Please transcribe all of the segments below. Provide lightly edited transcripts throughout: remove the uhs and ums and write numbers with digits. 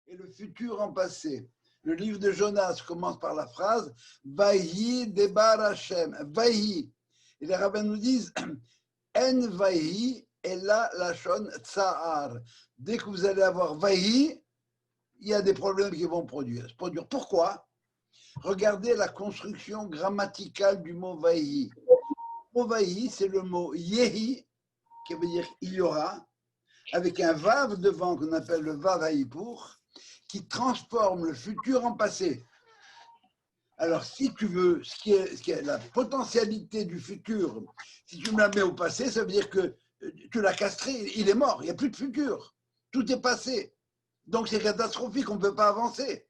et le futur en passé. Le livre de Jonas commence par la phrase Vahi debar Hashem. Vahi. Et les rabbins nous disent En Vahi ella lashon tsa'ar. Dès que vous allez avoir Vahi, il y a des problèmes qui vont produire. Pourquoi? Regardez la construction grammaticale du mot Vahi. Le mot Vahi, c'est le mot Yehi, qui veut dire il y aura, avec un vav devant qu'on appelle le vav haïpour, qui transforme le futur en passé. Alors, si tu veux, ce qui est la potentialité du futur, si tu me la mets au passé, ça veut dire que tu l'as castré, il est mort, il n'y a plus de futur. Tout est passé. Donc, c'est catastrophique, on ne peut pas avancer.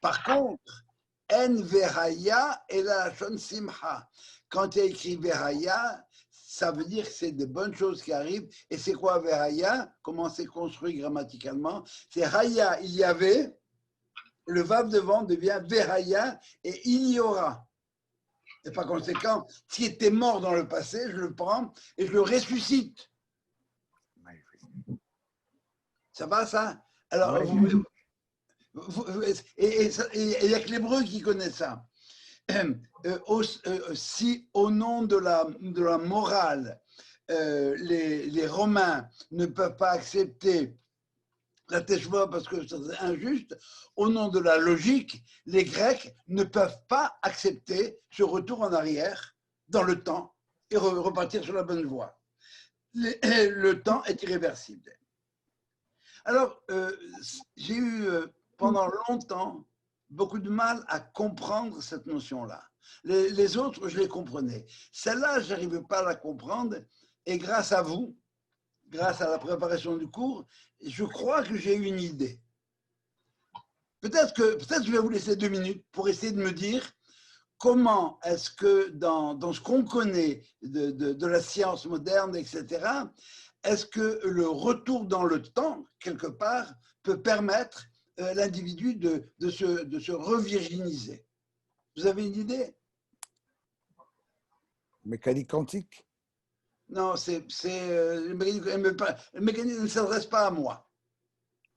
Par contre, En Veraya et la Shon Simha. Quand il y a écrit Veraya, ça veut dire que c'est de bonnes choses qui arrivent. Et c'est quoi Veraya? Comment c'est construit grammaticalement? C'est Raya, il y avait, le vav devant devient Veraya et il y aura. Et par conséquent, ce qui était mort dans le passé, je le prends et je le ressuscite. Ça va ça? Alors, et il n'y a que l'hébreu qui connaît ça. Si au nom de la morale, les Romains ne peuvent pas accepter la Teshuvah parce que c'est injuste, au nom de la logique, les Grecs ne peuvent pas accepter ce retour en arrière dans le temps et repartir sur la bonne voie. Le temps est irréversible. Alors, j'ai eu pendant longtemps beaucoup de mal à comprendre cette notion-là. Les autres, je les comprenais. Celle-là, je n'arrivais pas à la comprendre. Et grâce à vous, grâce à la préparation du cours, je crois que j'ai une idée. Peut-être que je vais vous laisser 2 minutes pour essayer de me dire comment est-ce que dans ce qu'on connaît de la science moderne, etc., est-ce que le retour dans le temps, quelque part, peut permettre l'individu de se revirginiser? Vous avez une idée? Mécanique quantique? Non, le mécanisme ne s'adresse pas à moi.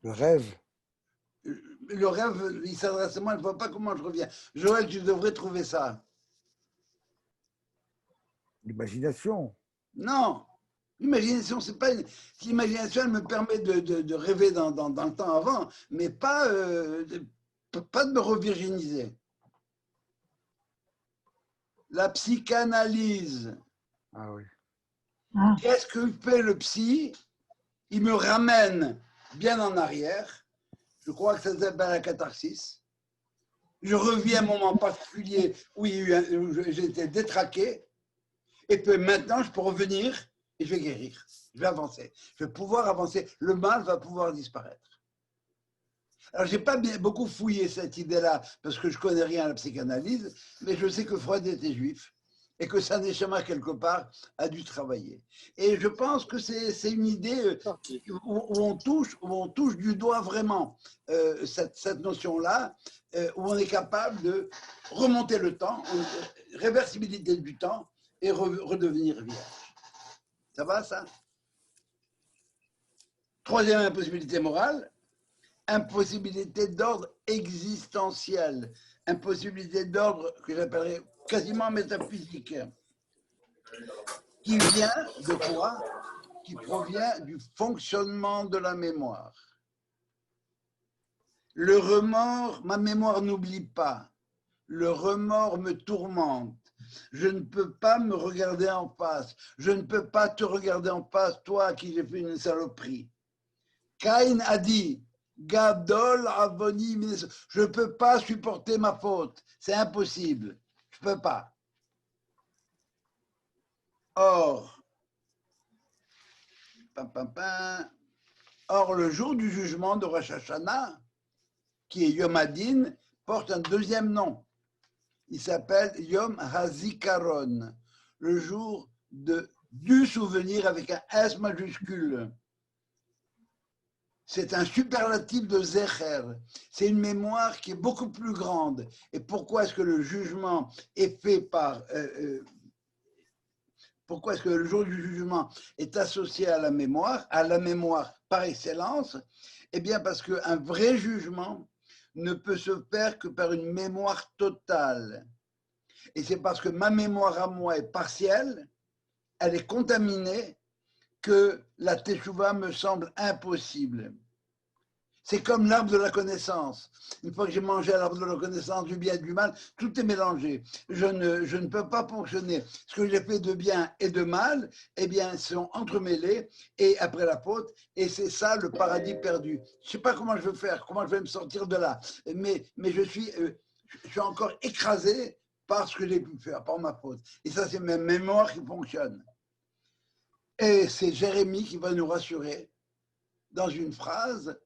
Le rêve? Le rêve, il s'adresse à moi, je ne vois pas comment je reviens. Joël, tu devrais trouver ça. L'imagination? Non, l'imagination, c'est pas l'imagination, elle me permet de rêver dans le temps avant, mais pas de me revirginiser. La psychanalyse. Ah oui. Qu'est-ce que fait le psy? Il me ramène bien en arrière. Je crois que ça s'appelle la catharsis. Je reviens à un moment particulier où j'étais détraqué. Et puis maintenant, je peux revenir et je vais guérir. Je vais avancer. Je vais pouvoir avancer. Le mal va pouvoir disparaître. Alors, je n'ai pas beaucoup fouillé cette idée-là parce que je ne connais rien à la psychanalyse, mais je sais que Freud était juif et que Saint Neshama, quelque part, a dû travailler. Et je pense que c'est une idée où on touche du doigt vraiment cette notion-là, où on est capable de remonter le temps, réversibilité du temps, et redevenir vierge. Ça va, ça? Troisième impossibilité morale, impossibilité d'ordre existentiel, impossibilité d'ordre que j'appellerais quasiment métaphysique, qui vient de quoi? Qui provient du fonctionnement de la mémoire. Le remords, ma mémoire n'oublie pas. Le remords me tourmente. Je ne peux pas me regarder en face. Je ne peux pas te regarder en face, toi à qui j'ai fait une saloperie. Caïn a dit, Gadol Avoni, je ne peux pas supporter ma faute. C'est impossible. Je ne peux pas. Or, le jour du jugement de Rosh Hashanah, qui est Yom Hadin, porte un deuxième nom. Il s'appelle Yom HaZikaron, le jour du souvenir avec un S majuscule. C'est un superlatif de Zecher. C'est une mémoire qui est beaucoup plus grande. Et pourquoi est-ce que le jugement est fait par... pourquoi est-ce que le jour du jugement est associé à la mémoire par excellence? Eh bien, parce qu'un vrai jugement ne peut se faire que par une mémoire totale. Et c'est parce que ma mémoire à moi est partielle, elle est contaminée, que la teshuva me semble impossible. C'est comme l'arbre de la connaissance. Une fois que j'ai mangé l'arbre de la connaissance du bien et du mal, tout est mélangé. Je ne peux pas fonctionner. Ce que j'ai fait de bien et de mal, eh bien, sont entremêlés et après la faute. Et c'est ça le paradis perdu. Je ne sais pas comment je vais faire, comment je vais me sortir de là. Mais je suis encore écrasé par ce que j'ai pu faire, par ma faute. Et ça, c'est ma mémoire qui fonctionne. Et c'est Jérémie qui va nous rassurer dans une phrase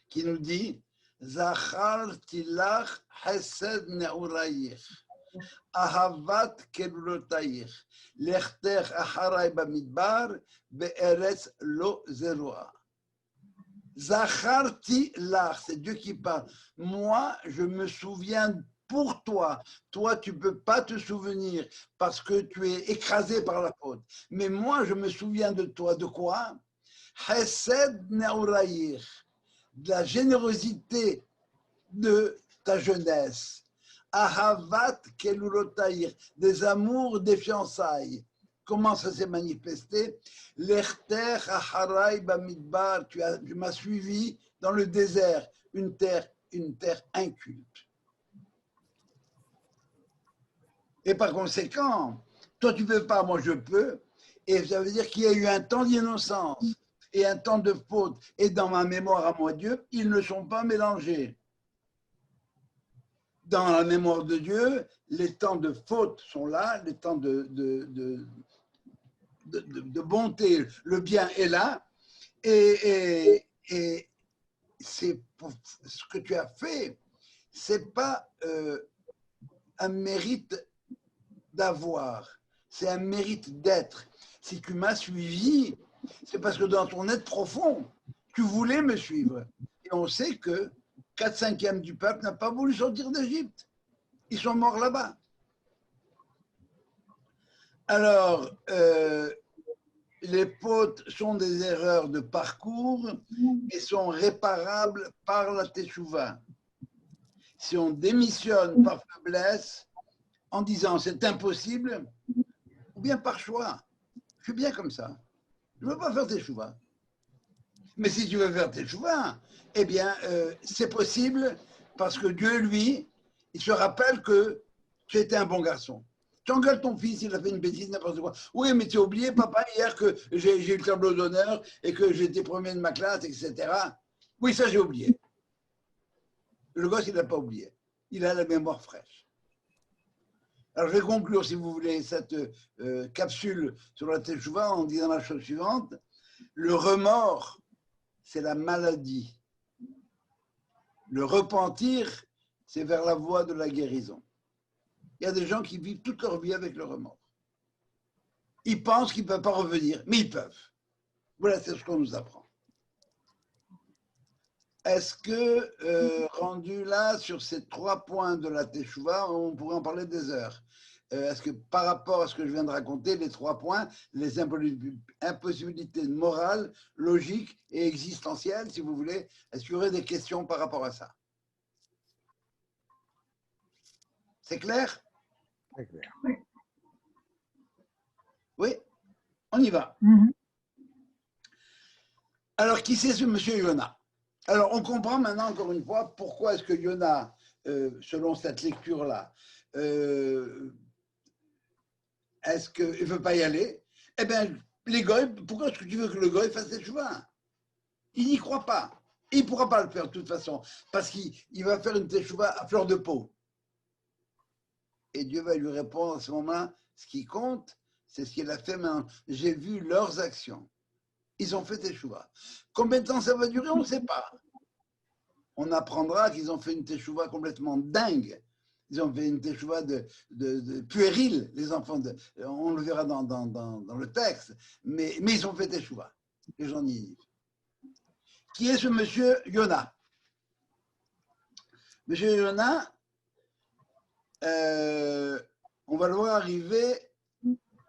qui nous dit Zachar tilach chesed ne'urayich, ahavat kelulotayich, lechter acharay bamidbar, be'eretz lo zeroa. Zachar tilach, c'est Dieu qui parle. Moi, je me souviens pour toi. Toi, tu ne peux pas te souvenir parce que tu es écrasé par la faute. Mais moi, je me souviens de toi. De quoi? Chesed ne'urayich, de la générosité de ta jeunesse. Ahavat kelulotayir, des amours, des fiançailles. Comment ça s'est manifesté? L'erter aharay bamidbar, tu m'as suivi dans le désert, une terre inculte. Et par conséquent, toi tu ne peux pas, moi je peux. Et ça veut dire qu'il y a eu un temps d'innocence et un temps de faute. Et dans ma mémoire à moi, Dieu, ils ne sont pas mélangés. Dans la mémoire de Dieu, les temps de faute sont là, les temps de bonté, le bien est là. Et c'est pour ce que tu as fait, c'est pas un mérite d'avoir, c'est un mérite d'être. Si tu m'as suivi, c'est parce que dans ton être profond, tu voulais me suivre. Et on sait que 4/5 du peuple n'a pas voulu sortir d'Égypte. Ils sont morts là-bas. Alors, les fautes sont des erreurs de parcours et sont réparables par la teshuva. Si on démissionne par faiblesse en disant c'est impossible, ou bien par choix, je suis bien comme ça, je ne veux pas faire teshuva. Mais si tu veux faire teshuva, eh bien, c'est possible parce que Dieu, lui, il se rappelle que tu étais un bon garçon. Tu engueules ton fils, il a fait une bêtise, n'importe quoi. Oui, mais tu as oublié, papa, hier que j'ai eu le tableau d'honneur et que j'étais premier de ma classe, etc. Oui, ça, j'ai oublié. Le gosse, il n'a pas oublié. Il a la mémoire fraîche. Alors, je vais conclure, si vous voulez, cette capsule sur la teshuva en disant la chose suivante. Le remords, c'est la maladie. Le repentir, c'est vers la voie de la guérison. Il y a des gens qui vivent toute leur vie avec le remords. Ils pensent qu'ils ne peuvent pas revenir, mais ils peuvent. Voilà, c'est ce qu'on nous apprend. Est-ce que, rendu là, sur ces 3 points de la Teshuvah, on pourrait en parler des heures? Est-ce que par rapport à ce que je viens de raconter, les 3 points, les impossibilités morales, logiques et existentielles, si vous voulez, est-ce qu'il y aurait des questions par rapport à ça? C'est clair? Très clair. Oui, on y va. Alors, qui c'est ce monsieur Yona? Alors, on comprend maintenant, encore une fois, pourquoi est-ce que Yona, selon cette lecture-là, est-ce qu'il ne veut pas y aller? Eh bien, les goïs, pourquoi est-ce que tu veux que le goï fasse des chevaux? Il n'y croit pas. Il ne pourra pas le faire de toute façon, parce qu'il va faire une teshuva à fleur de peau. Et Dieu va lui répondre à ce moment-là, ce qui compte, c'est ce qu'il a fait maintenant. J'ai vu leurs actions. Ils ont fait teshuva. Combien de temps ça va durer, on ne sait pas. On apprendra qu'ils ont fait une teshuva complètement dingue. Ils ont fait une teshuva de puéril, les enfants. On le verra dans le texte. Mais ils ont fait teshuva, les gens d'Iniv. Qui est ce monsieur Yona? Monsieur Yona, on va le voir arriver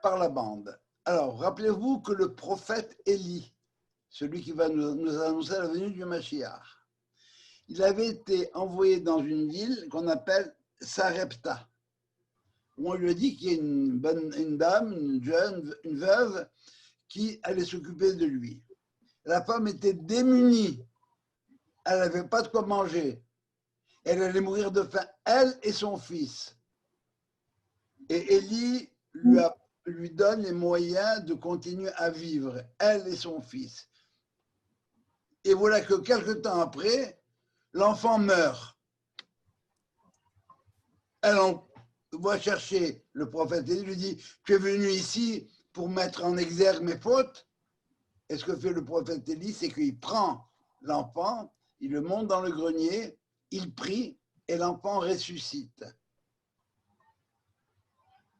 par la bande. Alors, rappelez-vous que le prophète Élie celui qui va nous annoncer la venue du Mashiach. Il avait été envoyé dans une ville qu'on appelle Sarepta, où on lui a dit qu'il y a une dame, une veuve, qui allait s'occuper de lui. La femme était démunie, elle n'avait pas de quoi manger, elle allait mourir de faim, elle et son fils. Et Élie lui donne les moyens de continuer à vivre, elle et son fils. Et voilà que quelque temps après, l'enfant meurt. Elle va chercher le prophète et lui dit, tu es venu ici pour mettre en exergue mes fautes. Et ce que fait le prophète Élie, c'est qu'il prend l'enfant, il le monte dans le grenier, il prie et l'enfant ressuscite.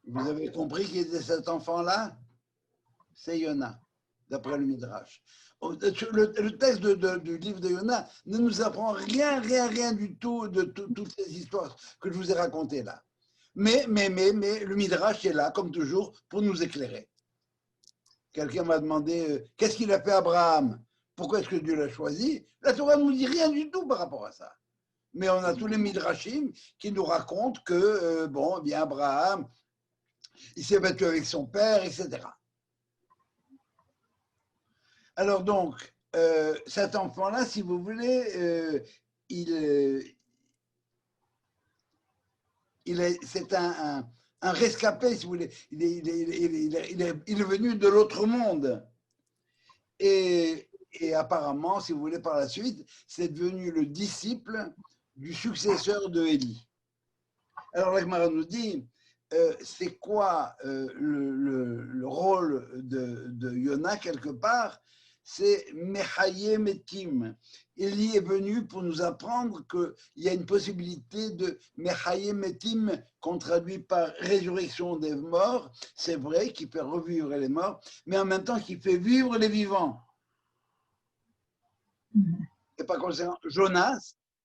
Vous avez compris qui était cet enfant-là? C'est Yona, d'après le Midrash. Le texte du livre de Yona ne nous apprend rien du tout de toutes ces histoires que je vous ai racontées là. Mais le Midrash est là, comme toujours, pour nous éclairer. Quelqu'un m'a demandé qu'est-ce qu'il a fait Abraham? Pourquoi est-ce que Dieu l'a choisi? La Torah ne nous dit rien du tout par rapport à ça. Mais on a tous les Midrashim qui nous racontent que, bon, bien Abraham, il s'est battu avec son père, etc. Alors donc, cet enfant-là, si vous voulez, c'est un rescapé, si vous voulez. Il est venu de l'autre monde. Et apparemment, si vous voulez, par la suite, c'est devenu le disciple du successeur de Élie. Alors la Gemara nous dit, c'est quoi le rôle de Yona quelque part? C'est Mechaye Metim. Élie est venu pour nous apprendre qu'il y a une possibilité de Mechaye Metim qu'on traduit par résurrection des morts. C'est vrai qu'il fait revivre les morts, mais en même temps qu'il fait vivre les vivants. Et par conséquent,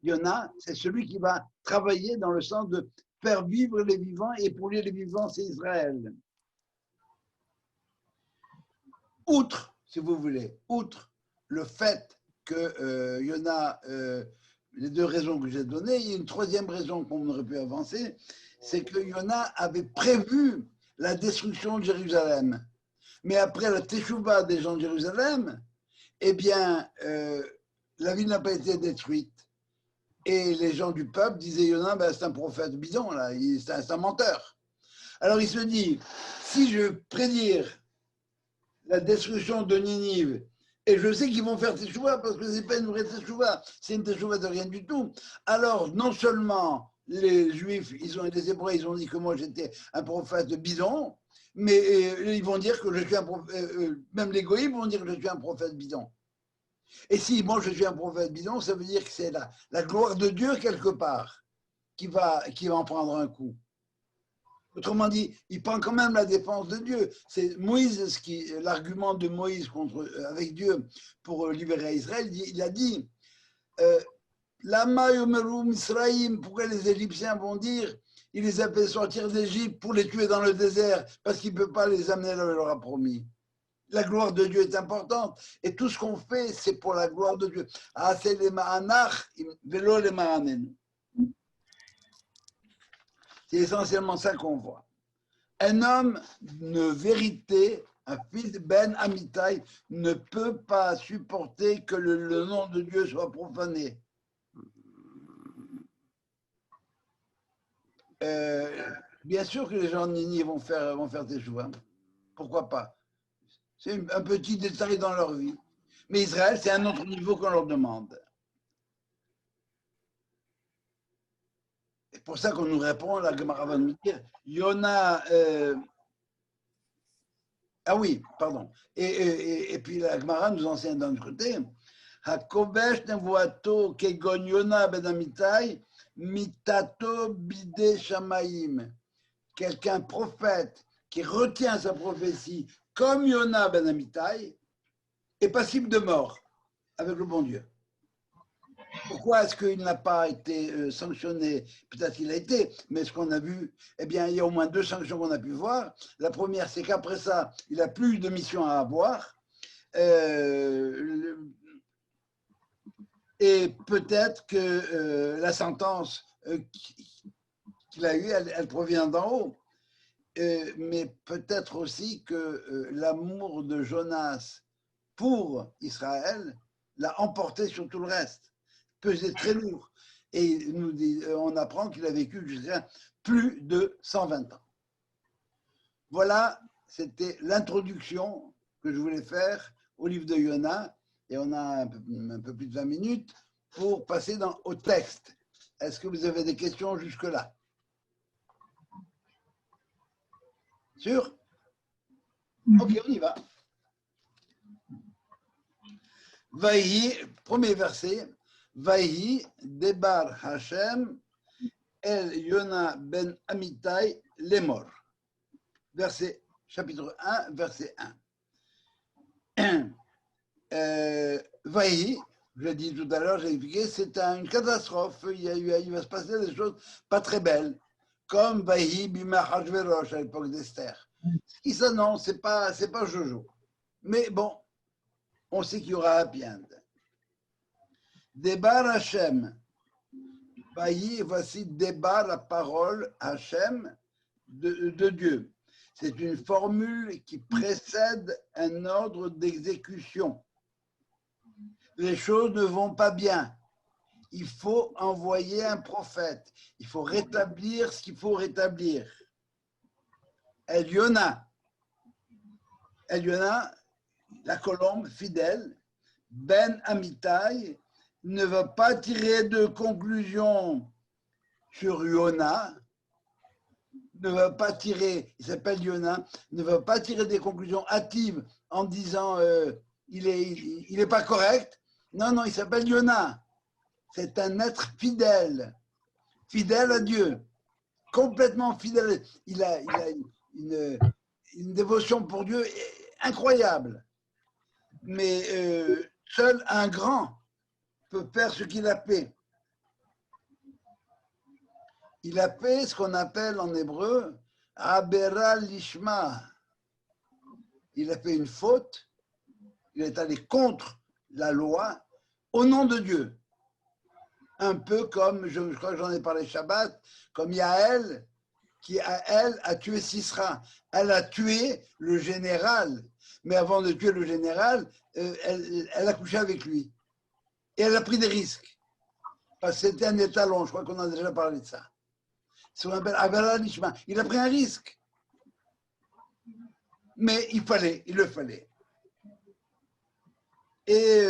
Yona, c'est celui qui va travailler dans le sens de faire vivre les vivants, et pour lui, les vivants, c'est Israël. Outre, si vous voulez, outre le fait que Yona, les deux raisons que j'ai données, il y a une troisième raison qu'on aurait pu avancer, c'est que Yona avait prévu la destruction de Jérusalem. Mais après la teshuva des gens de Jérusalem, eh bien, la ville n'a pas été détruite. Et les gens du peuple disaient, Yona, ben, c'est un prophète bidon, là, c'est un menteur. Alors il se dit, si je prédire la destruction de Ninive, et je sais qu'ils vont faire teshuva, parce que ce n'est pas une vraie teshuva, c'est une teshuva de rien du tout, alors non seulement les Juifs, les Hébreux, ils ont dit que moi j'étais un prophète bidon, mais ils vont dire que je suis un prophète, même les goïms vont dire que je suis un prophète bidon. Et si moi je suis un prophète bidon, ça veut dire que c'est la gloire de Dieu quelque part qui va en prendre un coup. Autrement dit, il prend quand même la défense de Dieu. C'est Moïse, l'argument de Moïse avec Dieu pour libérer Israël, il a dit Lama yomeru Misraïm, pourquoi les Égyptiens vont dire il les a fait sortir d'Égypte pour les tuer dans le désert parce qu'il ne peut pas les amener là où il leur a promis. La gloire de Dieu est importante. Et tout ce qu'on fait, c'est pour la gloire de Dieu. Ah, c'est les ma'anach, velo les ma'anen. C'est essentiellement ça qu'on voit. Un homme de vérité, un fils de Ben Amitai, ne peut pas supporter que le nom de Dieu soit profané. Bien sûr que les gens de Nini vont faire des choix. Pourquoi pas? C'est un petit détail dans leur vie. Mais Israël, c'est un autre niveau qu'on leur demande. C'est pour ça qu'on nous répond, la Gemara va nous dire, Yona... ah oui, pardon. Et puis la Gemara nous enseigne d'un autre côté, Hakobesh nevuato kegon Yona ben Amitai, mitato bide shamaim. Quelqu'un prophète qui retient sa prophétie comme Yona ben Amitai est passible de mort avec le bon Dieu. Pourquoi est-ce qu'il n'a pas été sanctionné? Peut-être qu'il a été, mais ce qu'on a vu, eh bien, il y a au moins deux sanctions qu'on a pu voir. La première, c'est qu'après ça, il n'a plus de mission à avoir. et peut-être que la sentence qu'il a eue, elle provient d'en haut. Mais peut-être aussi que l'amour de Jonas pour Israël l'a emporté sur tout le reste, pesé très lourd. Et on apprend qu'il a vécu jusqu'à plus de 120 ans. Voilà, c'était l'introduction que je voulais faire au livre de Yona. Et on a un peu plus de 20 minutes pour passer au texte. Est-ce que vous avez des questions jusque-là? Sûr? Ok, on y va. Vaïhi, premier verset. Vaïhi, Debar Hashem, El Yona ben Amitai, Lemor. Verset, chapitre 1, verset 1. Vaïhi, je l'ai dit tout à l'heure, j'ai expliqué, c'est une catastrophe. Il va se passer des choses pas très belles, comme Vaïhi Bima Hashverosh à l'époque d'Esther. Ce qui s'annonce, c'est pas Jojo. Mais bon, on sait qu'il y aura un bien. Debar Hashem. Vaïhi, voici Debar, la parole Hashem de Dieu. C'est une formule qui précède un ordre d'exécution. Les choses ne vont pas bien. Il faut envoyer un prophète. Il faut rétablir ce qu'il faut rétablir. El Yona, la colombe fidèle, Ben Amitai, ne va pas tirer de conclusion sur Yona, ne va pas tirer, il s'appelle Yona, ne va pas tirer des conclusions hâtives en disant il est pas correct. Non, il s'appelle Yona. C'est un être fidèle à Dieu, complètement fidèle. Il a une dévotion pour Dieu incroyable. Mais seul un grand peut faire ce qu'il a fait. Il a fait ce qu'on appelle en hébreu Abera Lishma. Il a fait une faute, il est allé contre la loi au nom de Dieu. Un peu comme, je crois que j'en ai parlé Shabbat, comme Yaël, qui a tué Sisra. Elle a tué le général, mais avant de tuer le général, elle a couché avec lui. Et elle a pris des risques. Parce que c'était un étalon, je crois qu'on a déjà parlé de ça. C'est ce qu'on appelle Avera Lishma. Il a pris un risque. Mais il le fallait. Et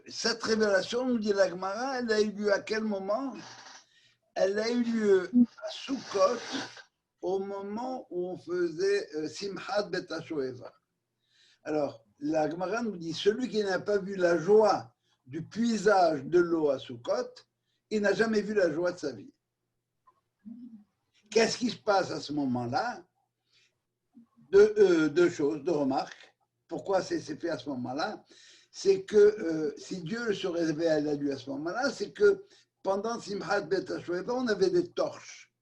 cette révélation, nous dit la Gemara, elle a eu lieu à quel moment? Elle a eu lieu à Sukkot, au moment où on faisait Simchat Bet HaShoeva. Alors, la Gemara nous dit, celui qui n'a pas vu la joie du puisage de l'eau à Sukkot, il n'a jamais vu la joie de sa vie. Qu'est-ce qui se passe à ce moment-là? Deux choses, deux remarques. Pourquoi c'est fait à ce moment-là? C'est que si Dieu se révélait à lui à ce moment-là, c'est que pendant Simchat Bet HaShoeva, on avait des torches.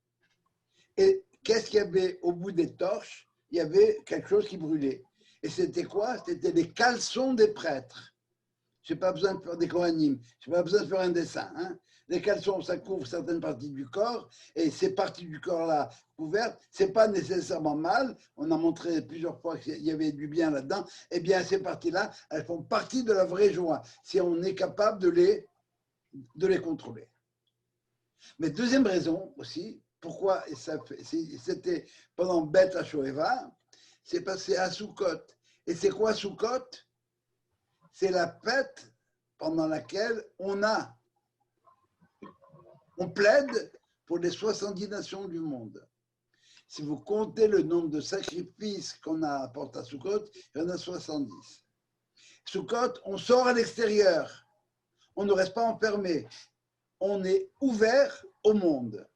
Et qu'est-ce qu'il y avait au bout des torches? Il y avait quelque chose qui brûlait. Et c'était quoi? C'était les caleçons des prêtres. Je n'ai pas besoin de faire des Kohanim, je n'ai pas besoin de faire un dessin. Hein. Les caleçons, ça couvre certaines parties du corps, et ces parties du corps-là couvertes, ce n'est pas nécessairement mal. On a montré plusieurs fois qu'il y avait du bien là-dedans. Eh bien, ces parties-là, elles font partie de la vraie joie, si on est capable de les contrôler. Mais deuxième raison aussi, pourquoi c'était pendant Bet HaShoeva, c'est parce que c'est à Sukkot. Et c'est quoi Sukkot? C'est la fête pendant laquelle on plaide pour les 70 nations du monde. Si vous comptez le nombre de sacrifices qu'on apporte à Sukkot, il y en a 70. Sukkot, on sort à l'extérieur. On ne reste pas enfermé. On est ouvert au monde.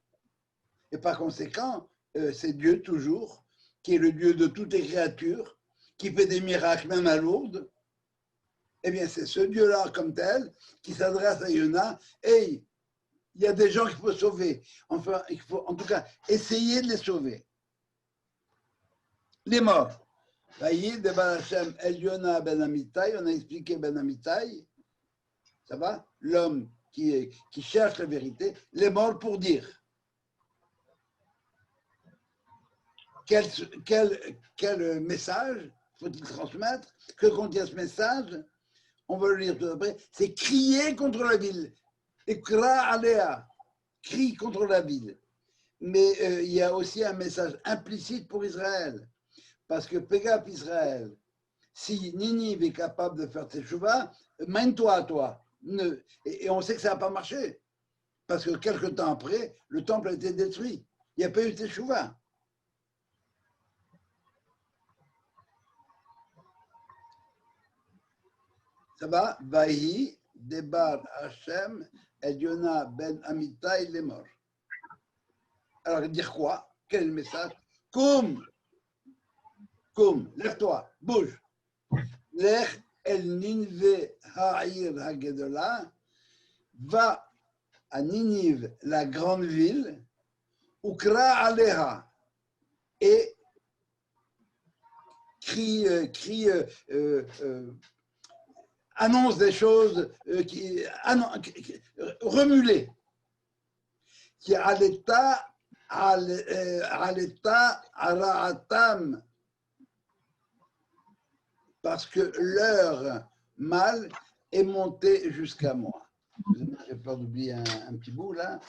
Et par conséquent, c'est Dieu toujours, qui est le Dieu de toutes les créatures, qui fait des miracles même à Lourdes. Eh bien, c'est ce Dieu-là comme tel qui s'adresse à Yona. Hey, il y a des gens qu'il faut sauver. Enfin, il faut en tout cas essayer de les sauver. Les morts. Vaïe de Barachem Eliona Ben Amitai, on a expliqué Ben Amitai, ça va? L'homme qui cherche la vérité, les morts pour dire. Quel message faut-il transmettre? Que contient ce message? On va le lire tout après. C'est crier contre la ville. Ekra alea, crie contre la ville. Mais il y a aussi un message implicite pour Israël. Parce que Pégap Israël, si Ninive est capable de faire teshuva, mène-toi à toi. Et on sait que ça n'a pas marché. Parce que quelques temps après, le temple a été détruit. Il n'y a pas eu teshuva. Ça va? Vahi, Debar Hashem, Eliona Ben Amitai, les morts. Alors, dire quoi? Quel est le message? Koum, lève-toi, bouge. Lech el Ninve Ha'ir Hagedola, va à Ninive, la grande ville, Ukra Aleha, et annonce des choses, remue-les. Qui à l'état araatam, parce que leur mal est monté jusqu'à moi. J'ai peur d'oublier un petit bout là.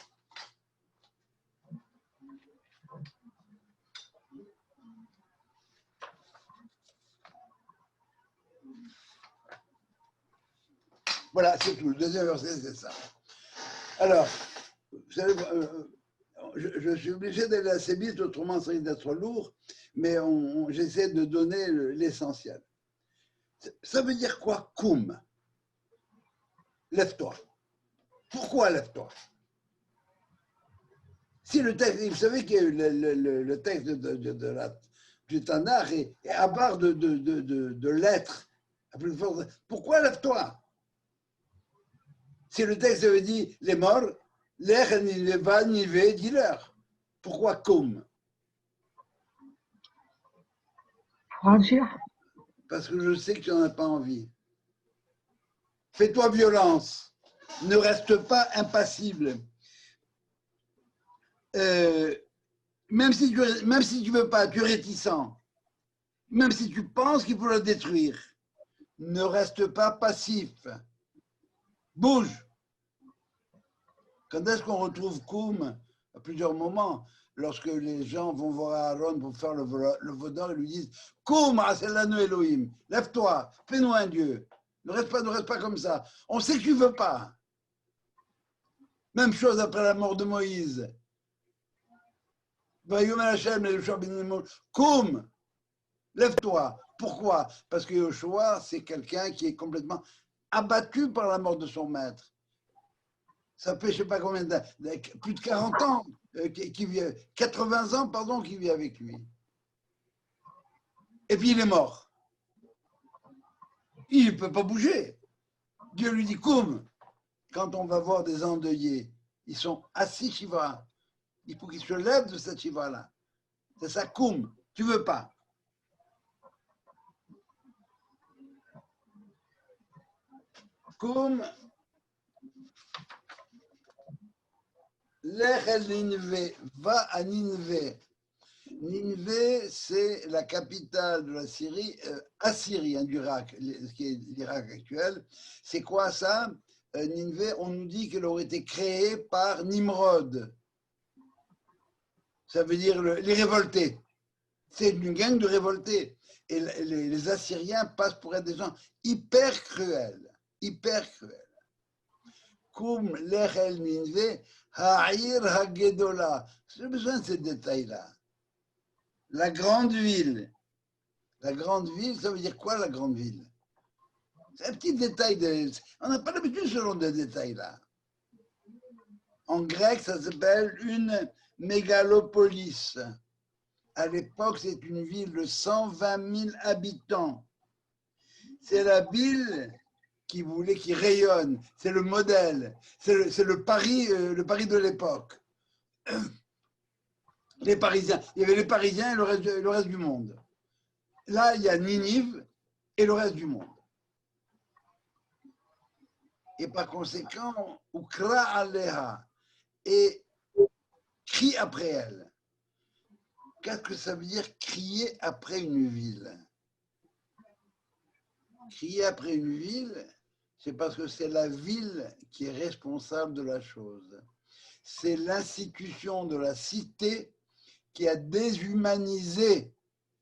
Voilà, c'est tout. Le deuxième verset, c'est ça. Alors, vous savez, je suis obligé d'aller assez vite, autrement ça risque d'être lourd, mais j'essaie de donner l'essentiel. Ça veut dire quoi, koum? Lève-toi. Pourquoi lève-toi? Si le texte, vous savez que le texte du Tanakh est à barre de lettres. Pourquoi lève-toi? Si le texte veut dire les morts, l'air ni va ni ve, dis-leur. Pourquoi koum? Parce que je sais que tu n'en as pas envie. Fais-toi violence. Ne reste pas impassible. Même si tu ne veux pas, tu es réticent. Même si tu penses qu'il faut la détruire, ne reste pas passif. Bouge. Quand est-ce qu'on retrouve Koum? À plusieurs moments. Lorsque les gens vont voir Aaron pour faire le vaudor, ils lui disent Koum, Aselanu Elohim, lève-toi, fais-nous un Dieu. Ne reste pas comme ça. On sait que tu ne veux pas. Même chose après la mort de Moïse. Koum, lève-toi. Pourquoi? Parce que Yoshua, c'est quelqu'un qui est complètement abattu par la mort de son maître. Ça fait je ne sais pas combien plus de 40 ans, 80 ans, pardon, qu'il vit avec lui. Et puis il est mort. Il ne peut pas bouger. Dieu lui dit, Koum, quand on va voir des endeuillés, ils sont assis Shiva. Il faut qu'ils se lèvent de cette Shiva-là. C'est ça, Koum, tu ne veux pas. Koum, Lech el Ninvé, va à Ninvé. Ninvé, c'est la capitale de la Syrie, Assyrie, hein, d'Irak, ce qui est l'Irak actuel. C'est quoi ça? Ninvé, on nous dit qu'elle aurait été créée par Nimrod. Ça veut dire les révoltés. C'est une gang de révoltés. Et les Assyriens passent pour être des gens hyper cruels. Hyper cruels. Koum lech el Ninvé, ha'ir ha'gedola. J'ai besoin de ces détails-là. La grande ville. La grande ville, ça veut dire quoi la grande ville? C'est un petit détail. On n'a pas l'habitude de ce genre de détails-là. En grec, ça s'appelle une mégalopolis. À l'époque, c'est une ville de 120 000 habitants. C'est la ville qui rayonne. C'est le modèle. C'est le Paris de l'époque. Les Parisiens. Il y avait les Parisiens et le reste du monde. Là, il y a Ninive et le reste du monde. Et par conséquent, Ukra Aleha, et crie après elle. Qu'est-ce que ça veut dire crier après une ville? Crier après une ville, c'est parce que c'est la ville qui est responsable de la chose. C'est l'institution de la cité qui a déshumanisé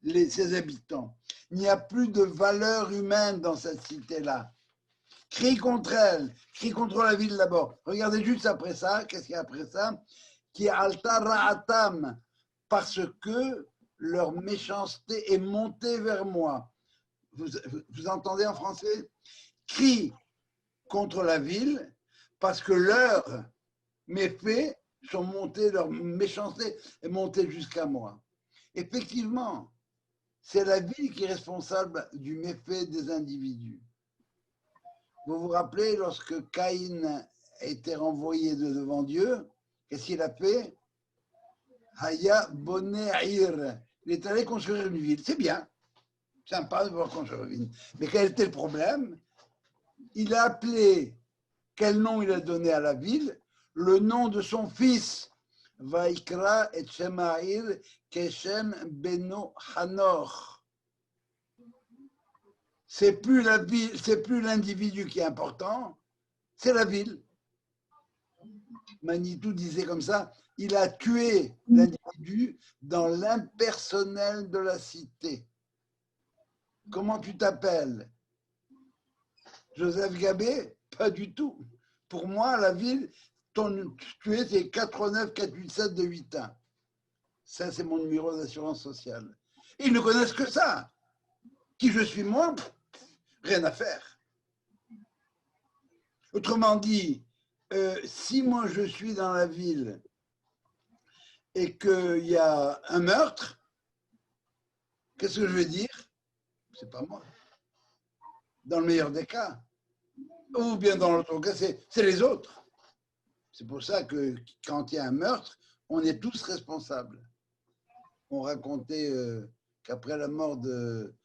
ses habitants. Il n'y a plus de valeur humaine dans cette cité-là. Crie contre elle, crie contre la ville d'abord. Regardez juste après ça, qu'est-ce qu'il y a après ça? Qui est alta ra'atam, parce que leur méchanceté est montée vers moi. Vous entendez en français? Crie contre la ville, parce que leurs méfaits sont montés, leur méchanceté est montée jusqu'à moi. Effectivement, c'est la ville qui est responsable du méfait des individus. Vous vous rappelez, lorsque Caïn a été renvoyé devant Dieu, qu'est-ce qu'il a fait? Haya Bonéir. Il est allé construire une ville. C'est bien, sympa de voir construire une ville. Mais quel était le problème? Il a appelé, quel nom il a donné à la ville? Le nom de son fils. Vaikra et Shemaïr Keshem Beno Hanor. C'est plus la ville, c'est plus l'individu qui est important, c'est la ville. Manitou disait comme ça, il a tué l'individu dans l'impersonnel de la cité. Comment tu t'appelles? Joseph Gabé? Pas du tout. Pour moi, la ville, tu es, c'est 89 487 de 81. Ça, c'est mon numéro d'assurance sociale. Et ils ne connaissent que ça. Qui je suis moi? Rien à faire. Autrement dit, si moi je suis dans la ville et qu'il y a un meurtre, qu'est-ce que je vais dire? C'est pas moi. Dans le meilleur des cas. Ou bien dans l'autre cas, c'est les autres. C'est pour ça que quand il y a un meurtre, on est tous responsables. On racontait qu'après la mort de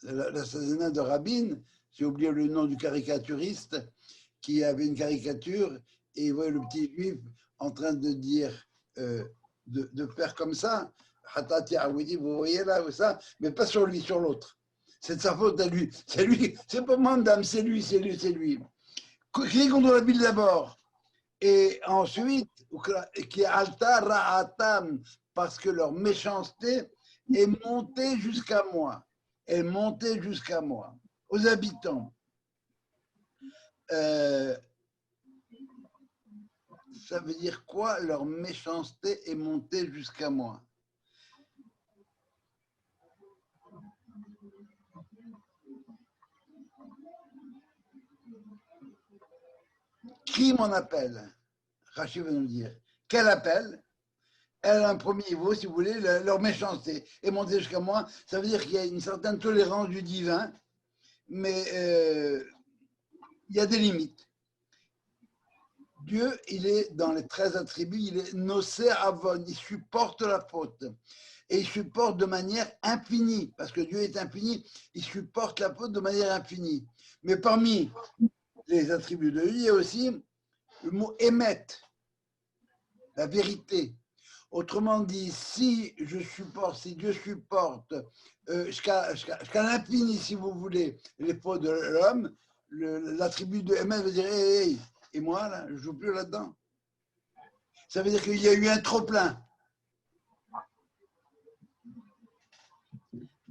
l'assassinat de Rabin, j'ai oublié le nom du caricaturiste, qui avait une caricature et il voyait le petit juif en train de dire, de faire comme ça, vous voyez là, ça, mais pas sur lui, sur l'autre. C'est de sa faute à lui. C'est lui, c'est pas moi, madame, c'est lui, c'est lui, c'est lui. Crier contre la ville d'abord. Et ensuite, qui est alta ra'atam, parce que leur méchanceté est montée jusqu'à moi. Est montée jusqu'à moi, aux habitants. Ça veut dire quoi? Leur méchanceté est montée jusqu'à moi. Qui m'en appelle? Rachid va nous dire. Quel appel? Elle a un premier niveau, si vous voulez, leur méchanceté est montée jusqu'à moi. Ça veut dire qu'il y a une certaine tolérance du divin, mais il y a des limites. Dieu, il est dans les 13 attributs, il est nocé avon, il supporte la faute. Et il supporte de manière infinie, parce que Dieu est infini, il supporte la faute de manière infinie. Mais parmi les attributs de Dieu, il y a aussi le mot émettre, la vérité. Autrement dit, si Dieu supporte jusqu'à l'infini, si vous voulez, les fautes de l'homme, l'attribut de émettre veut dire hey, et moi, là, je ne joue plus là-dedans. Ça veut dire qu'il y a eu un trop-plein.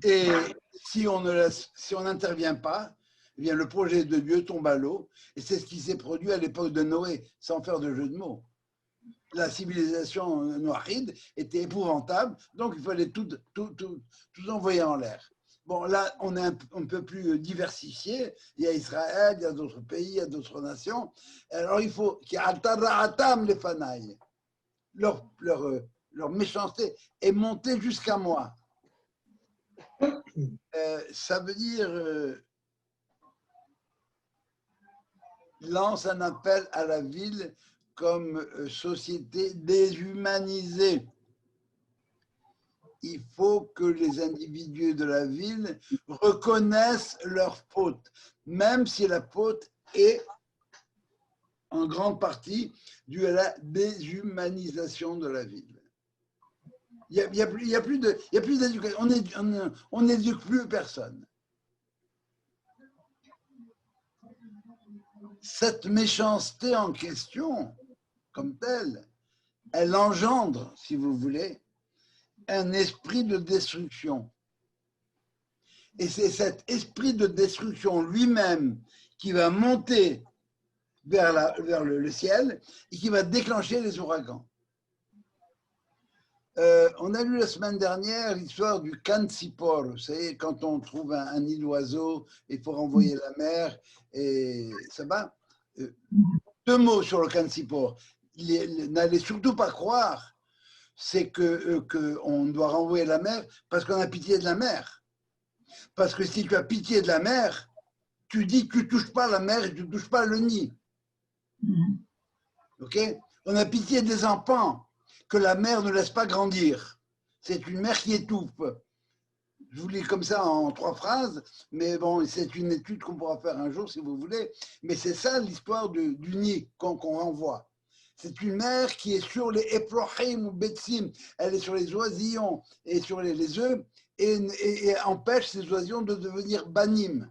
Et si on n'intervient pas, eh bien, le projet de Dieu tombe à l'eau. Et c'est ce qui s'est produit à l'époque de Noé, sans faire de jeu de mots. La civilisation noiride était épouvantable, donc il fallait tout envoyer en l'air. Bon, là, on est un peu plus diversifié. Il y a Israël, il y a d'autres pays, il y a d'autres nations. Alors, il faut qu'il y ait les fanailles. Leur méchanceté est montée jusqu'à moi. Ça veut dire lance un appel à la ville comme société déshumanisée. il faut que les individus de la ville reconnaissent leur faute, même si la faute est en grande partie due à la déshumanisation de la ville. Il y a plus d'éducation, on n'éduque plus personne. Cette méchanceté en question, comme telle, elle engendre, si vous voulez, un esprit de destruction. Et c'est cet esprit de destruction lui-même qui va monter vers le ciel et qui va déclencher les ouragans. On a lu la semaine dernière l'histoire du Kansipor. Vous savez, quand on trouve un nid d'oiseau, il faut renvoyer la mer et ça va. Deux mots sur le Kansipor. N'allez surtout pas croire, c'est qu'on doit renvoyer la mer parce qu'on a pitié de la mer. Parce que si tu as pitié de la mer, tu dis que tu ne touches pas la mer et tu ne touches pas le nid. Ok? On a pitié des enfants que la mer ne laisse pas grandir. C'est une mer qui étouffe. Je vous lis comme ça en 3 phrases, mais bon, c'est une étude qu'on pourra faire un jour si vous voulez. Mais c'est ça l'histoire du nid qu'on renvoie. C'est une mer qui est sur les Ephrochim ou Betsim. Elle est sur les oisillons et sur les œufs et empêche ces oisillons de devenir banim.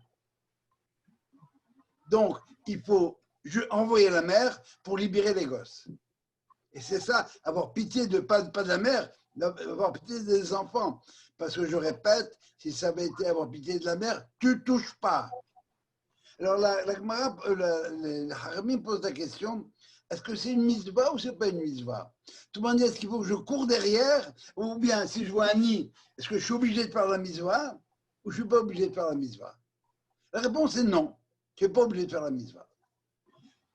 Donc, il faut envoyer la mer pour libérer les gosses. Et c'est ça, avoir pitié pas de la mère, avoir pitié des enfants. Parce que je répète, si ça avait été avoir pitié de la mère, tu ne touches pas. Alors les Haramim posent la question, est-ce que c'est une mitzvah ou c'est pas une mitzvah? Tout le monde dit, est-ce qu'il faut que je cours derrière? Ou bien, si je vois un nid, est-ce que je suis obligé de faire la mitzvah ou je ne suis pas obligé de faire la mitzvah? La réponse est non, tu n'es pas obligé de faire la mitzvah.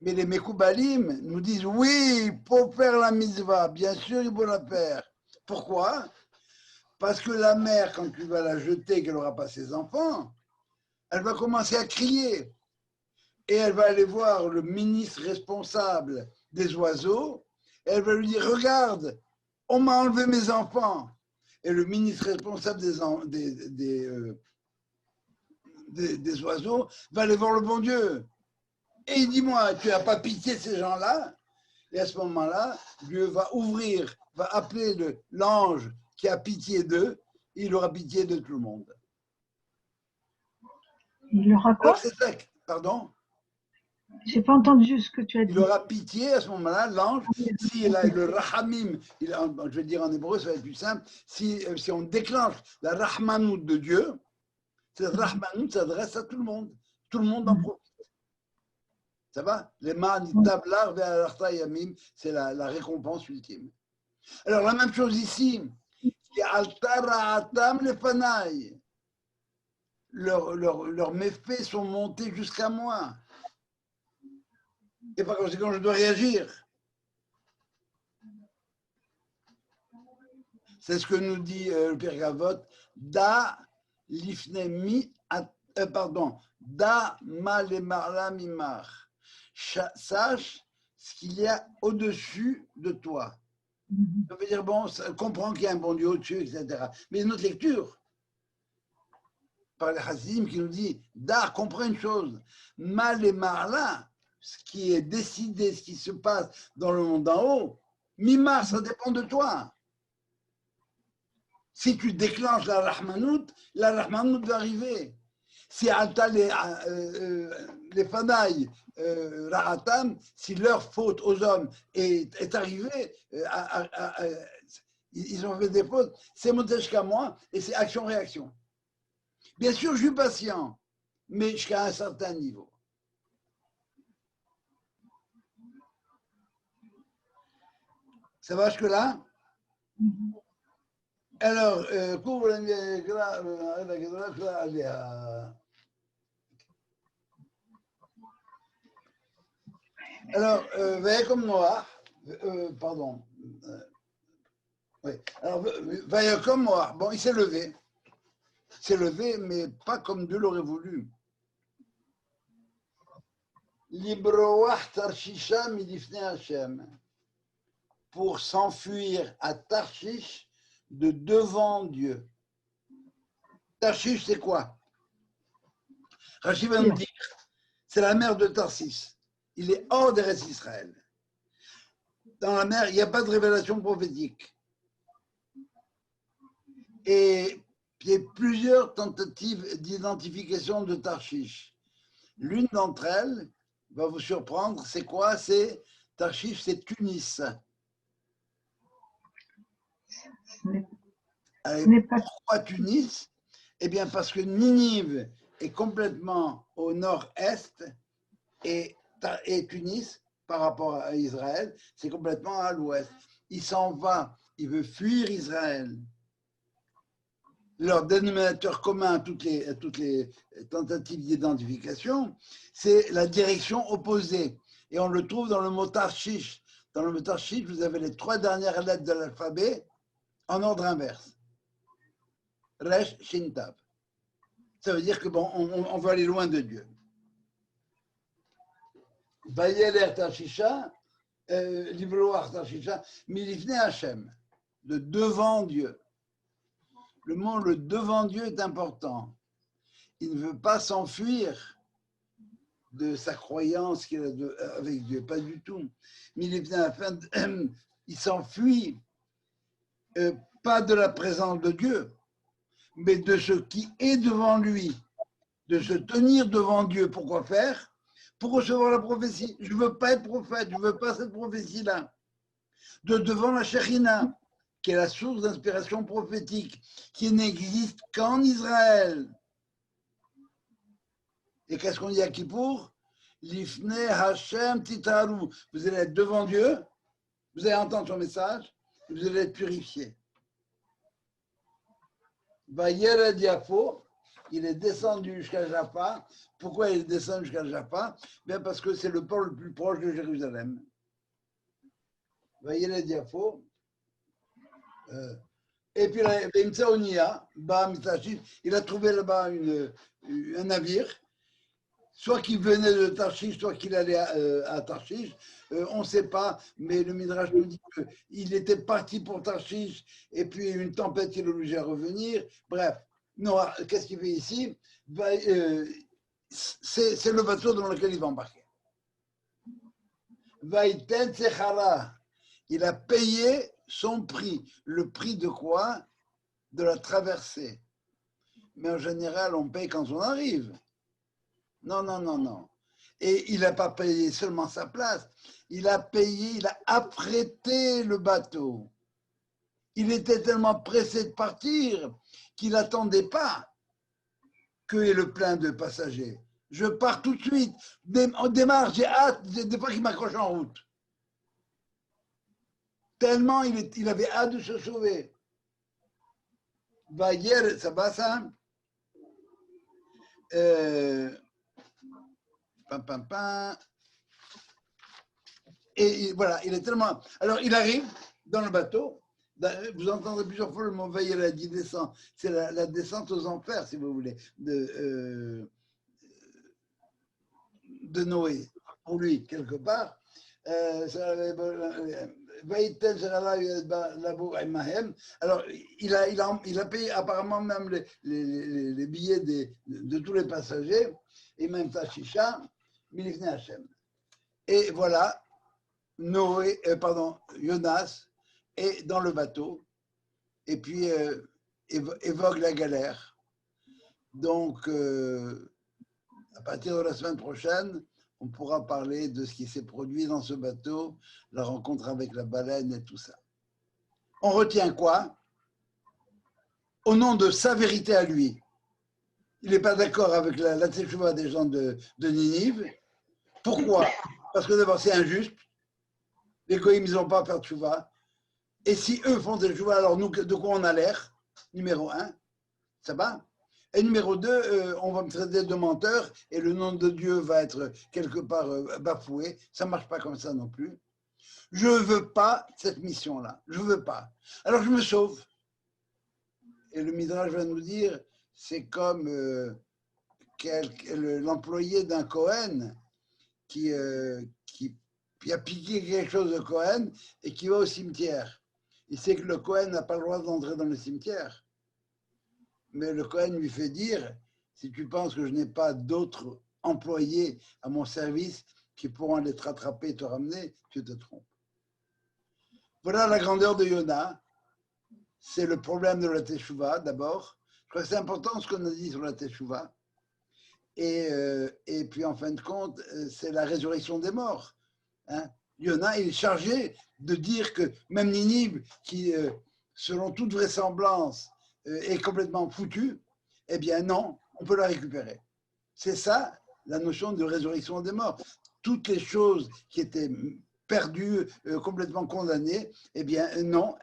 Mais les Mekoubalim nous disent oui, il faut faire la mitzvah, bien sûr, il faut la faire. Pourquoi? Parce que la mère, quand tu vas la jeter, qu'elle n'aura pas ses enfants, elle va commencer à crier. Et elle va aller voir le ministre responsable des oiseaux, et elle va lui dire, regarde, on m'a enlevé mes enfants. Et le ministre responsable des oiseaux va aller voir le bon Dieu. Et il dit, moi, tu n'as pas pitié de ces gens-là? Et à ce moment-là, Dieu va appeler l'ange qui a pitié d'eux, et il aura pitié de tout le monde. Il aura quoi? C'est ça, pardon? Je n'ai pas entendu ce que tu as dit. Il aura pitié à ce moment-là, l'ange, si le rahamim, je vais dire en hébreu, ça va être plus simple, si on déclenche la rahmanout de Dieu, cette rahmanout s'adresse à tout le monde en profite. Ça va? Les man, tablar, ve'alarta yamim, c'est la récompense ultime. Alors la même chose ici, leurs méfaits sont montés jusqu'à moi. Et par conséquent, je dois réagir. C'est ce que nous dit le Père Gavot. Da lifnemi, da malemarla mimar. Sache ce qu'il y a au-dessus de toi. Ça veut dire, bon, comprends qu'il y a un bon Dieu au-dessus, etc. Mais notre lecture, par le Hassidim qui nous dit, da, comprends une chose, malemarla, ce qui est décidé, ce qui se passe dans le monde d'en haut, mimar, ça dépend de toi. Si tu déclenches la rahmanout va arriver. Si Alta les fanailles, Rahatam, si leur faute aux hommes est arrivée, ils ont fait des fautes, c'est monté jusqu'à moi et c'est action-réaction. Bien sûr, je suis patient, mais jusqu'à un certain niveau. Ça va jusque-là? Alors, veillez comme Noah, pardon. Oui. Alors, veillez comme Noah. Bon, il s'est levé. Il s'est levé, mais pas comme Dieu l'aurait voulu. Libroach Tarshisha midifne Hashem. Pour s'enfuir à Tarshish de devant Dieu. Tarshish, c'est quoi? Rashi va nous dire, c'est la mer de Tarsis. Il est hors des restes d'Israël. Dans la mer, il n'y a pas de révélation prophétique. Et il y a plusieurs tentatives d'identification de Tarshish. L'une d'entre elles va vous surprendre, c'est quoi? C'est Tarshish, c'est Tunis. Pourquoi Tunis? Eh bien, parce que Ninive est complètement au nord-est et Tunis, par rapport à Israël, c'est complètement à l'ouest. Il s'en va, il veut fuir Israël. Leur dénominateur commun à toutes les tentatives d'identification, c'est la direction opposée. Et on le trouve dans le mot Tarshish. Dans le mot Tarshish, vous avez les 3 dernières lettres de l'alphabet en ordre inverse. Resh, Shin, Tav. Ça veut dire que bon, on veut aller loin de Dieu. Vayeler Tarshisha, Livroar Tarshisha, Milifne Hashem, de devant Dieu. Le mot le devant Dieu est important. Il ne veut pas s'enfuir de sa croyance qu'il a avec Dieu, pas du tout. Mais il s'enfuit pas de la présence de Dieu, mais de ce qui est devant lui, de se tenir devant Dieu. Pourquoi faire? Pour recevoir la prophétie. Je ne veux pas être prophète, je ne veux pas cette prophétie-là. De devant la Shekhinah, qui est la source d'inspiration prophétique, qui n'existe qu'en Israël. Et qu'est-ce qu'on dit à Kippour? Lifne Hashem Titaru. Vous allez être devant Dieu, vous allez entendre son message, et vous allez être purifié. Vayered Yafo, il est descendu jusqu'à Jaffa. Pourquoi il est descendu jusqu'à Jaffa? Bien parce que c'est le port le plus proche de Jérusalem. Vayered Yafo. Et puis il a trouvé là-bas un navire, soit qu'il venait de Tarshish, soit qu'il allait à Tarshish. On ne sait pas, mais le Midrash nous dit qu'il était parti pour Tarshish et puis une tempête qui l'obligeait à revenir. Bref, Noah, qu'est-ce qu'il fait ici? C'est le bateau dans lequel il va embarquer. Il a payé son prix. Le prix de quoi? De la traversée. Mais en général, on paye quand on arrive. Non, non, non, non. Et il n'a pas payé seulement sa place. Il a payé, il a apprêté le bateau. Il était tellement pressé de partir qu'il n'attendait pas qu'il y ait le plein de passagers. Je pars tout de suite. On démarre, j'ai hâte, des fois qu'il m'accroche en route. Tellement il avait hâte de se sauver. Hier, ça va ça? Et voilà, il est tellement. Alors, il arrive dans le bateau. Vous entendrez plusieurs fois le mot veille, il a dit descend. C'est la descente aux enfers, si vous voulez, de Noé, pour lui, quelque part. Alors, il a payé apparemment même les billets de tous les passagers, et même Tashisha, Milifne Hashem. Et voilà, Jonas est dans le bateau, et puis évoque la galère. Donc, à partir de la semaine prochaine, on pourra parler de ce qui s'est produit dans ce bateau, la rencontre avec la baleine et tout ça. On retient quoi? Au nom de sa vérité à lui. Il n'est pas d'accord avec la teshuvah des gens de Ninive. Pourquoi? Parce que d'abord, c'est injuste. Les goïms, ils n'ont pas à faire teshuvah. Et si eux font des teshuvah, alors nous, de quoi on a l'air? Numéro 1, ça va? Et numéro 2, on va me traiter de menteur et le nom de Dieu va être quelque part bafoué. Ça ne marche pas comme ça non plus. Je ne veux pas cette mission-là. Je ne veux pas. Alors je me sauve. Et le Midrash va nous dire, c'est comme l'employé d'un Cohen qui a piqué quelque chose de Cohen et qui va au cimetière. Il sait que le Cohen n'a pas le droit d'entrer dans le cimetière. Mais le Cohen lui fait dire, si tu penses que je n'ai pas d'autres employés à mon service qui pourront aller te rattraper et te ramener, tu te trompes. Voilà la grandeur de Yona. C'est le problème de la Teshuvah, d'abord. Je crois que c'est important ce qu'on a dit sur la Teshuvah. Et puis, en fin de compte, c'est la résurrection des morts. Hein. Yona, il est chargé de dire que même Ninive, qui, selon toute vraisemblance, est complètement foutue, eh bien non, on peut la récupérer. C'est ça, la notion de résurrection des morts. Toutes les choses qui étaient perdues, complètement condamnées, eh bien non,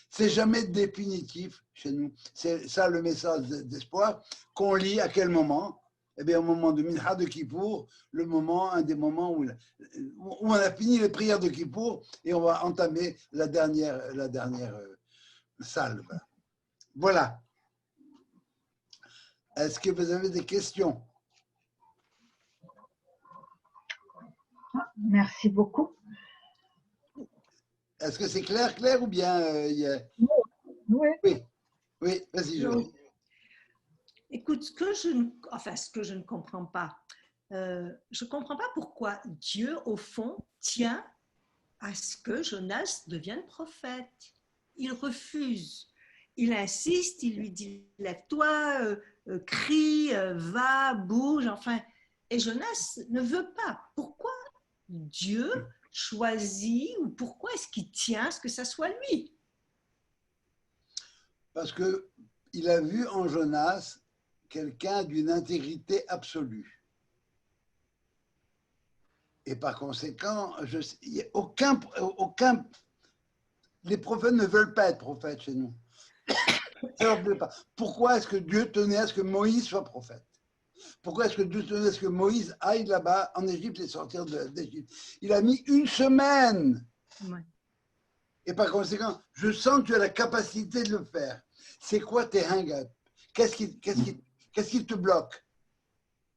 c'est jamais définitif chez nous. C'est ça le message d'espoir qu'on lit à quel moment? Eh bien au moment de Mincha de Kippour, un des moments où on a fini les prières de Kippour et on va entamer la dernière salve. Voilà. Est-ce que vous avez des questions? Merci beaucoup. Est-ce que c'est clair, ou bien Oui. Oui, vas-y, Joël. Écoute, ce que je ne comprends pas, je ne comprends pas pourquoi Dieu, au fond, tient à ce que Jonas devienne prophète. Il refuse. Il insiste, il lui dit « lève-toi, crie, va, bouge », enfin. Et Jonas ne veut pas. Pourquoi Dieu choisit ou pourquoi est-ce qu'il tient à ce que ça soit lui? Parce qu'il a vu en Jonas quelqu'un d'une intégrité absolue. Et par conséquent, les prophètes ne veulent pas être prophètes chez nous. Ça leur plaît pas. Pourquoi est-ce que Dieu tenait à ce que Moïse soit prophète? Pourquoi est-ce que Dieu tenait à ce que Moïse aille là-bas en Égypte et sortir d'Égypte? Il a mis 1 semaine. Ouais. Et par conséquent, je sens que tu as la capacité de le faire. C'est quoi tes hang-ups? Qu'est-ce qui te bloque?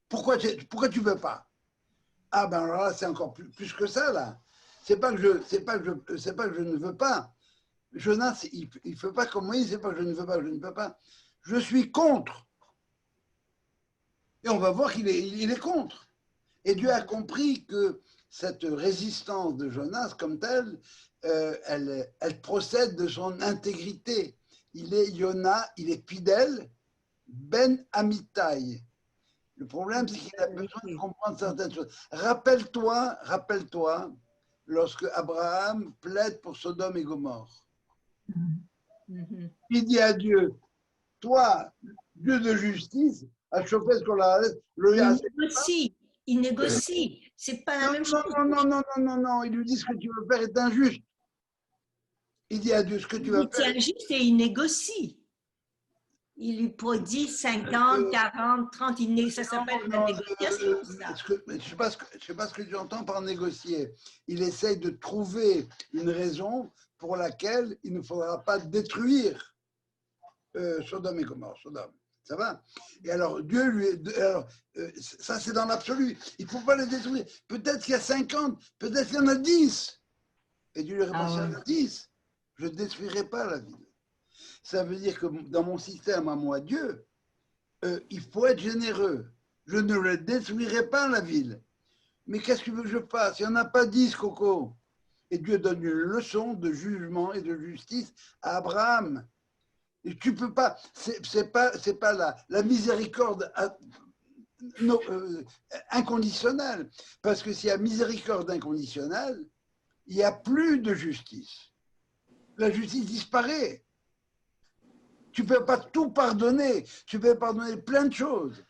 Pourquoi tu ne veux pas? Ah ben alors là, c'est encore plus que ça, là. C'est pas que je ne veux pas. Jonas, il ne fait pas comme Moïse, c'est pas que je ne veux pas, je ne peux pas. Je suis contre. Et on va voir qu'il est contre. Et Dieu a compris que cette résistance de Jonas, comme telle, elle procède de son intégrité. Il est Yona, il est fidèle, Ben Amitai. Le problème, c'est qu'il a besoin de comprendre certaines choses. Rappelle-toi, lorsque Abraham plaide pour Sodome et Gomorre. Il dit à Dieu, toi, Dieu de justice, à chauffer ce qu'on a. Il négocie. C'est pas la même chose. Non. Il lui dit ce que tu veux faire est injuste. Il dit à Dieu ce que tu veux faire. C'est injuste et il négocie. Il lui produit 50, 40, 30, ça s'appelle la négociation. Je ne sais pas ce que tu entends par négocier. Il essaye de trouver une raison pour laquelle il ne faudra pas détruire Sodome et Gomorre. Ça va? Et alors, ça c'est dans l'absolu. Il ne faut pas les détruire. Peut-être qu'il y a 50, peut-être qu'il y en a 10. Et Dieu lui répond, s'il y en a 10, je ne détruirai pas la ville. Ça veut dire que dans mon système, à moi, Dieu, il faut être généreux. Je ne le détruirai pas, la ville. Mais qu'est-ce que tu veux que je fasse? Il n'y en a pas 10, Coco. Et Dieu donne une leçon de jugement et de justice à Abraham. Et tu peux pas, c'est pas la miséricorde inconditionnelle. Parce que s'il y a miséricorde inconditionnelle, il n'y a plus de justice. La justice disparaît. Tu ne peux pas tout pardonner. Tu peux pardonner plein de choses.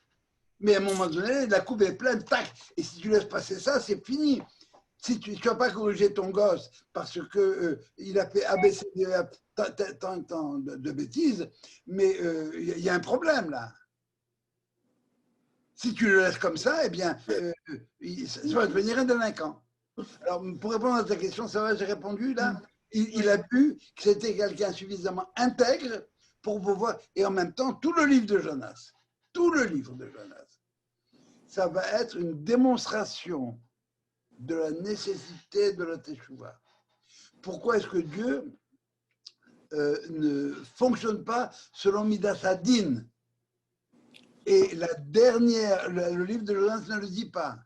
Mais à un moment donné, la coupe est pleine, tac. Et si tu laisses passer ça, c'est fini. Si tu ne vas pas corriger ton gosse parce qu'il a fait abaisser tant de bêtises, mais il y a un problème là. Si tu le laisses comme ça, eh bien, ça va devenir un délinquant. Alors, pour répondre à ta question, ça va, j'ai répondu là. Il a vu que c'était quelqu'un suffisamment intègre pour pouvoir, et en même temps, tout le livre de Jonas, ça va être une démonstration de la nécessité de la Teshuvah. Pourquoi est-ce que Dieu ne fonctionne pas selon Midas Hadin. Et la dernière, le livre de Jonas ne le dit pas.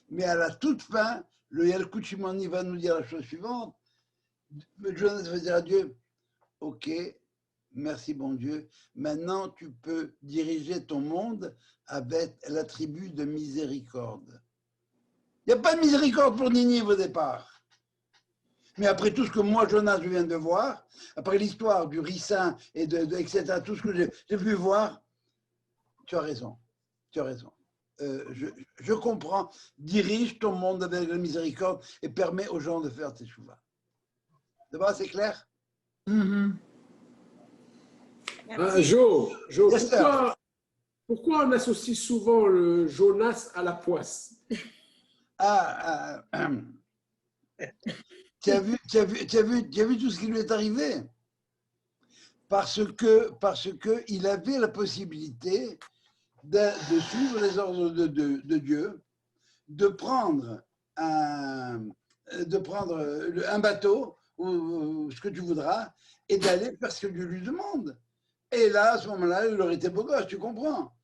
Mais à la toute fin, le Yalkut Shimoni va nous dire la chose suivante. Jonas va dire à Dieu, ok, merci bon Dieu, maintenant tu peux diriger ton monde avec l'attribut de miséricorde. Il n'y a pas de miséricorde pour Ninive au départ. Mais après tout ce que moi, Jonas, je viens de voir, après l'histoire du ricin et etc., tout ce que j'ai pu voir, tu as raison, tu as raison. Je comprends, dirige ton monde avec la miséricorde et permet aux gens de faire tes chouvas. D'abord, c'est clair? Jo, Yes, sir. pourquoi on associe souvent le Jonas à la poisse? Tu as vu tout ce qui lui est arrivé? Parce que il avait la possibilité de suivre les ordres de Dieu, de prendre un bateau ou ce que tu voudras et d'aller faire ce que Dieu lui demande. Et là, à ce moment-là, il aurait été beau gosse, tu comprends?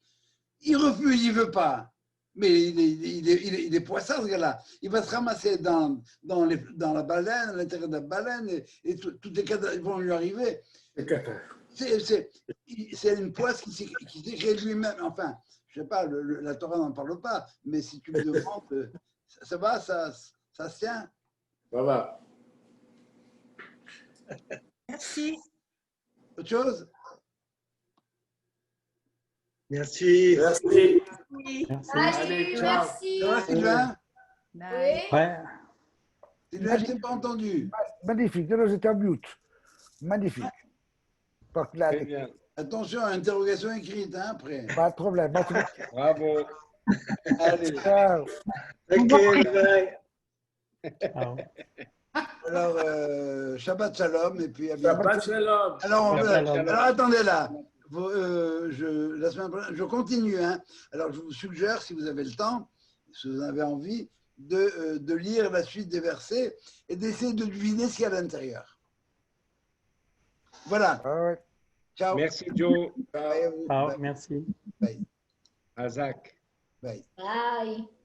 Il refuse, il ne veut pas. Mais il est poissard, ce gars-là. Il va se ramasser dans la baleine, à l'intérieur de la baleine, et toutes les cas vont lui arriver. C'est une poisse qui s'est créée lui-même. Enfin, je ne sais pas, la Torah n'en parle pas, mais si tu me demandes, ça va, ça se tient. Ça va. Merci. Autre chose? Merci. Merci. Oui. Allez, ciao. Ça va, Sylvain? Bye. Ouais. Sylvain, je ne t'ai pas entendu. Magnifique. Non, j'étais en mute. Magnifique. Pas clair. Très bien. Attention, interrogation écrite, hein, après. Pas de problème. Pas de problème. Bravo. Allez. Ciao. Ok, bye. Alors, Shabbat Shalom, et puis à bientôt. Shabbat shalom. Alors, attendez là. La semaine prochaine, je continue. Hein. Alors, je vous suggère, si vous avez le temps, si vous avez envie, de lire la suite des versets et d'essayer de deviner ce qu'il y a à l'intérieur. Voilà. Ah ouais. Ciao. Merci, Joe. Bye à vous. Ciao, Bye. merci. Bye. Azak. Bye. Bye.